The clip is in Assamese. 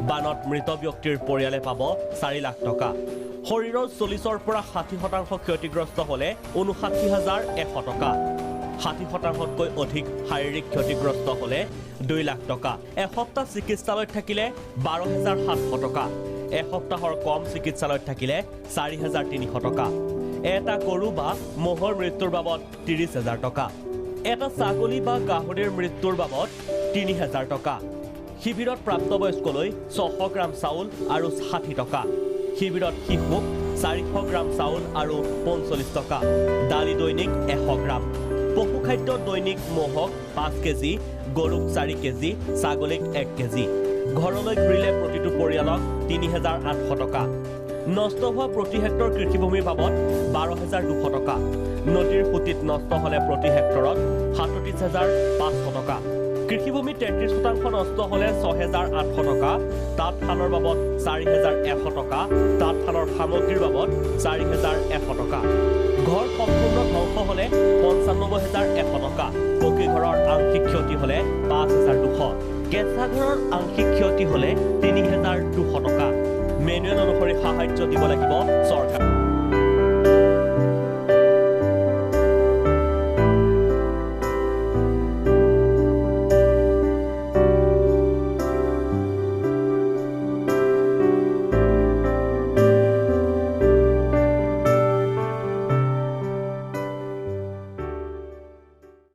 বানত মৃত ব্যক্তিৰ পৰিয়ালে পাব 4 লাখ টকা শৰীৰৰ 40ৰ পৰা 60% ক্ষতিগ্ৰস্ত হলে 59,100 টকা 60%তকৈ অধিক শাৰীৰিক ক্ষতিগ্ৰস্ত হলে 2 লাখ টকা এসপ্তাহ চিকিৎসালয়ত থাকিলে 12,700 টকা এসপ্তাহৰ কম চিকিৎসালয়ত থাকিলে 4,300 টকা এটা গৰু বা মহৰ মৃত্যুৰ বাবদ 30,000 টকা এটা ছাগলী বা গাহৰিৰ মৃত্যুৰ বাবদ 3,000 টকা শিবিৰত প্ৰাপ্তবয়স্কলৈ 600 গ্ৰাম চাউল আৰু 60 টকা শিবিৰত শিশুক 400 গ্ৰাম চাউল আৰু 45 টকা দালি দৈনিক 100 গ্ৰাম পশু খাদ্য দৈনিক মহক 5 কেজি গৰুক 4 কেজি ছাগলীক 1 কেজি ঘৰলৈ ঘূৰিলে প্ৰতিটো পৰিয়ালক 3,800 টকা নষ্ট হোৱা প্ৰতি হেক্টৰ কৃষিভূমিৰ বাবদ 12,200 টকা নদীৰ সুতিত নষ্ট হলে প্ৰতি হেক্টৰত 37,500 টকা কৃষিভূমি 33% নষ্ট হলে 6,800 টকা তাঁতশালৰ বাবদ 4,100 টকা তাঁতশালৰ সামগ্ৰীৰ বাবদ 4,100 টকা ঘৰ সম্পূৰ্ণ ধ্বংস হলে 95,100 টকা পকী ঘৰৰ আংশিক ক্ষতি হলে 5,200 কেঁচা ঘৰৰ আংশিক ক্ষতি হলে 3,200 টকা মেনুৱেল অনুসৰি সাহায্য দিব লাগিব চৰকাৰ